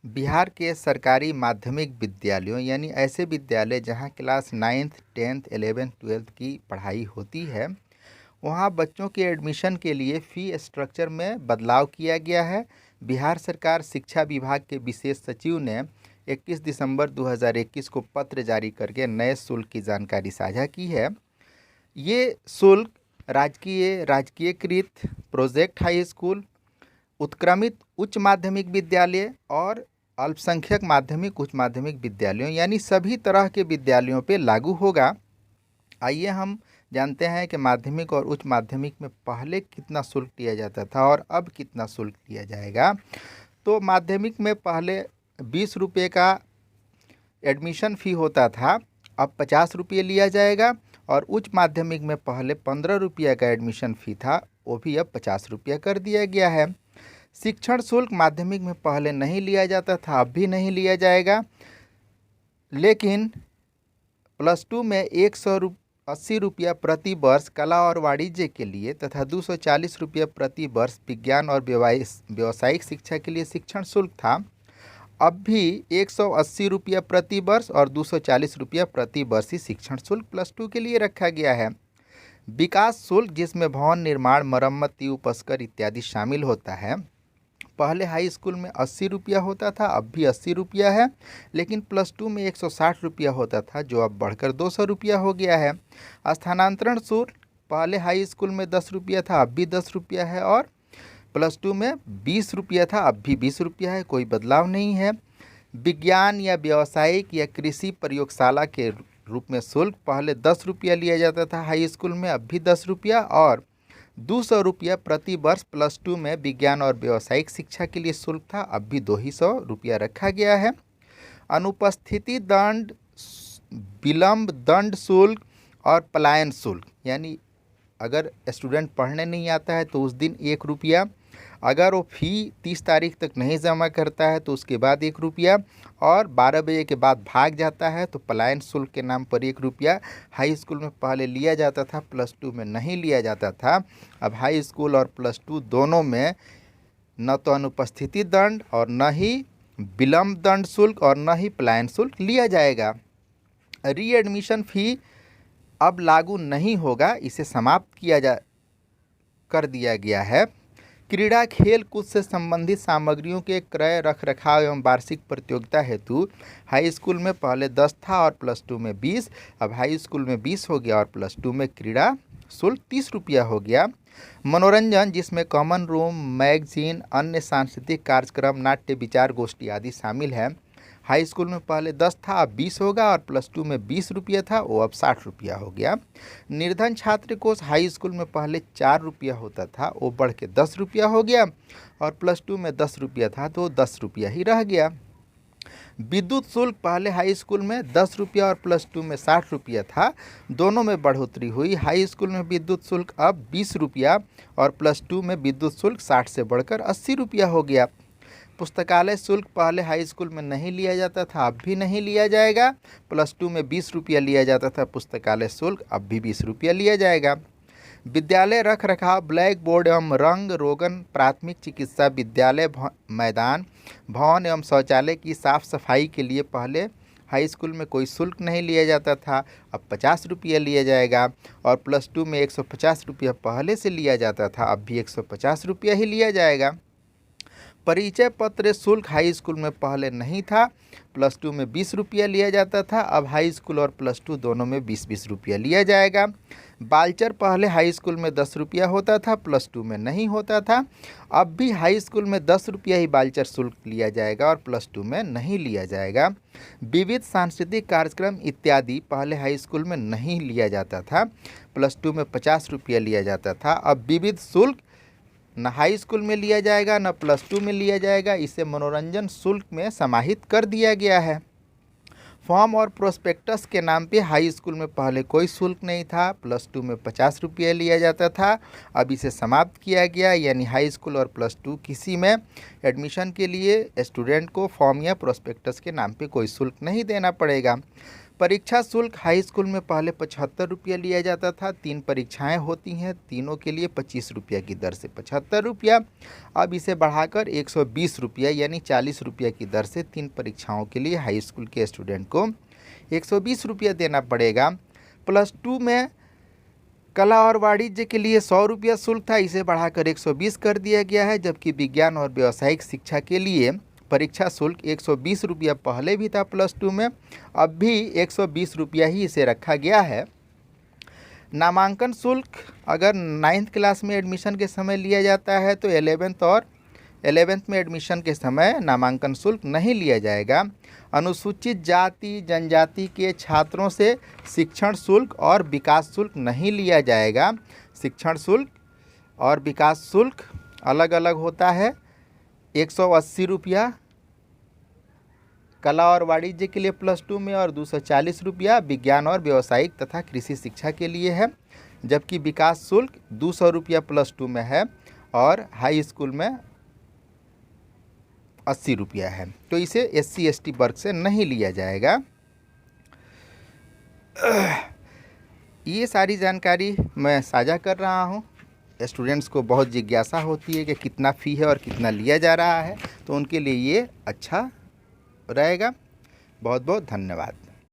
बिहार के सरकारी माध्यमिक विद्यालयों यानी ऐसे विद्यालय जहां class 9th 10th 11th 12th की पढ़ाई होती है, वहां बच्चों के एडमिशन के लिए फ़ी स्ट्रक्चर में बदलाव किया गया है। बिहार सरकार शिक्षा विभाग के विशेष सचिव ने 21 दिसंबर 2021 को पत्र जारी करके नए शुल्क की जानकारी साझा की है। ये शुल्क राजकीयकृत प्रोजेक्ट हाई स्कूल, उत्क्रमित उच्च माध्यमिक विद्यालय और अल्पसंख्यक माध्यमिक उच्च माध्यमिक विद्यालयों यानी सभी तरह के विद्यालयों पे लागू होगा। आइए हम जानते हैं कि माध्यमिक और उच्च माध्यमिक में पहले कितना शुल्क लिया जाता था और अब कितना शुल्क लिया जाएगा। तो माध्यमिक में पहले 20 रुपये का एडमिशन फ़ी होता था, अब 50 रुपये लिया जाएगा। और उच्च माध्यमिक में पहले 15 रुपये का एडमिशन फ़ी था, वो भी अब 50 रुपये कर दिया गया है। शिक्षण शुल्क माध्यमिक में पहले नहीं लिया जाता था, अब भी नहीं लिया जाएगा, लेकिन +2 में 180 रुपया प्रति वर्ष कला और वाणिज्य के लिए तथा 240 रुपया प्रति वर्ष विज्ञान और व्यावसायिक शिक्षा के लिए शिक्षण शुल्क था। अब भी 180 रुपया प्रति वर्ष और 240 रुपया प्रति वर्ष ही शिक्षण शुल्क +2 के लिए रखा गया है। विकास शुल्क, जिसमें भवन निर्माण, मरम्मत, उपस्कर इत्यादि शामिल होता है, पहले हाई स्कूल में 80 रुपया होता था, अब भी 80 रुपया है, लेकिन +2 में 160 रुपया होता था, जो अब बढ़कर 200 रुपया हो गया है। स्थानांतरण शुल्क पहले हाई स्कूल में 10 रुपया था, अब भी 10 रुपया है, और +2 में 20 रुपया था, अब भी 20 रुपया है, कोई बदलाव नहीं है। विज्ञान या व्यावसायिक या कृषि प्रयोगशाला के रूप में शुल्क पहले 10 रुपया लिया जाता था हाई स्कूल में, अब भी 10 रुपया, और 200 रुपया प्रति वर्ष +2 में विज्ञान और व्यावसायिक शिक्षा के लिए शुल्क था, अब भी 200 रुपया रखा गया है। अनुपस्थिति दंड, विलंब दंड शुल्क और पलायन शुल्क, यानी अगर स्टूडेंट पढ़ने नहीं आता है तो उस दिन 1 रुपया, अगर वो फ़ी 30 तारीख तक नहीं जमा करता है तो उसके बाद 1 रुपया, और 12 बजे के बाद भाग जाता है तो पलायन शुल्क के नाम पर 1 रुपया हाई स्कूल में पहले लिया जाता था, +2 में नहीं लिया जाता था। अब हाई स्कूल और +2 दोनों में न तो अनुपस्थिति दंड और न ही विलंब दंड शुल्क और न ही पलायन शुल्क लिया जाएगा। रीएडमिशन फ़ी अब लागू नहीं होगा, इसे समाप्त कर दिया गया है। क्रीड़ा खेल कूद से संबंधित सामग्रियों के क्रय रख रखाव एवं वार्षिक प्रतियोगिता हेतु हाई स्कूल में पहले 10 था और +2 में 20, अब हाई स्कूल में 20 हो गया और +2 में क्रीड़ा शुल्क 30 रुपया हो गया। मनोरंजन, जिसमें कॉमन रूम, मैगजीन, अन्य सांस्कृतिक कार्यक्रम, नाट्य, विचार गोष्ठी आदि शामिल है, हाई स्कूल में पहले 10 था, अब 20 होगा, और +2 में 20 रुपया था, वो अब 60 रुपया हो गया। निर्धन छात्र कोष हाई स्कूल में पहले 4 रुपया होता था, वो बढ़ के 10 रुपया हो गया, और +2 में 10 रुपया था तो 10 रुपया ही रह गया। विद्युत शुल्क पहले हाई स्कूल में 10 रुपया और +2 में 60 रुपया था, दोनों में बढ़ोतरी हुई। हाई स्कूल में विद्युत शुल्क अब 20 रुपया और +2 में विद्युत शुल्क 60 से बढ़कर 80 रुपया हो गया। पुस्तकालय शुल्क पहले हाई स्कूल में नहीं लिया जाता था, अब भी नहीं लिया जाएगा, +2 में 20 रुपया लिया जाता था पुस्तकालय शुल्क, अब भी 20 रुपया लिया जाएगा। विद्यालय रख रखाव, ब्लैक बोर्ड एवं रंग रोगन, प्राथमिक चिकित्सा, विद्यालय मैदान, भवन एवं शौचालय की साफ सफाई के लिए पहले हाई स्कूल में कोई शुल्क नहीं लिया जाता था, अब 50 रुपया लिया जाएगा, और +2 में 150 रुपया पहले से लिया जाता था, अब भी 150 रुपया ही लिया जाएगा। परिचय पत्र शुल्क हाई स्कूल में पहले नहीं था, +2 में 20 रुपया लिया जाता था, अब हाई स्कूल और +2 दोनों में 20-20 रुपया लिया जाएगा। बालचर पहले हाई स्कूल में 10 रुपया होता था, +2 में नहीं होता था, अब भी हाई स्कूल में 10 रुपया ही बालचर शुल्क लिया जाएगा और +2 में नहीं लिया जाएगा। विविध सांस्कृतिक कार्यक्रम इत्यादि पहले हाई स्कूल में नहीं लिया जाता था, +2 में 50 रुपया लिया जाता था, अब विविध शुल्क न हाई स्कूल में लिया जाएगा न +2 में लिया जाएगा, इसे मनोरंजन शुल्क में समाहित कर दिया गया है। फॉर्म और प्रोस्पेक्टस के नाम पे हाई स्कूल में पहले कोई शुल्क नहीं था, +2 में 50 रुपया लिया जाता था, अब इसे समाप्त किया गया, यानी हाई स्कूल और +2 किसी में एडमिशन के लिए स्टूडेंट को फॉर्म या प्रोस्पेक्टस के नाम पे कोई शुल्क नहीं देना पड़ेगा। परीक्षा शुल्क हाई स्कूल में पहले 75 रुपया लिया जाता था। 3 परीक्षाएं होती हैं, तीनों के लिए 25 रुपया की दर से 75 रुपया। अब इसे बढ़ाकर 120 रुपया यानी 40 रुपया की दर से 3 परीक्षाओं के लिए हाई स्कूल के स्टूडेंट को 120 रुपया देना पड़ेगा। +2 में कला और वाणिज्य के लिए 100 रुपया शुल्क था, इसे बढ़ाकर 120 कर दिया गया है। जबकि विज्ञान और व्यावसायिक शिक्षा के लिए परीक्षा शुल्क 120 रुपया पहले भी था +2 में, अब भी 120 रुपया ही इसे रखा गया है। नामांकन शुल्क अगर 9th क्लास में एडमिशन के समय लिया जाता है तो 11th में एडमिशन के समय नामांकन शुल्क नहीं लिया जाएगा। अनुसूचित जाति जनजाति के छात्रों से शिक्षण शुल्क और विकास शुल्क नहीं लिया जाएगा। शिक्षण शुल्क और विकास शुल्क अलग अलग होता है। 180 रुपया कला और वाणिज्य के लिए +2 में और 240 रुपया विज्ञान और व्यावसायिक तथा कृषि शिक्षा के लिए है। जबकि विकास शुल्क 200 रुपया +2 में है और हाई स्कूल में 80 रुपया है। तो इसे SC ST वर्ग से नहीं लिया जाएगा। ये सारी जानकारी मैं साझा कर रहा हूँ। स्टूडेंट्स को बहुत जिज्ञासा होती है कि कितना फ़ी है और कितना लिया जा रहा है, तो उनके लिए ये अच्छा रहेगा। बहुत बहुत धन्यवाद।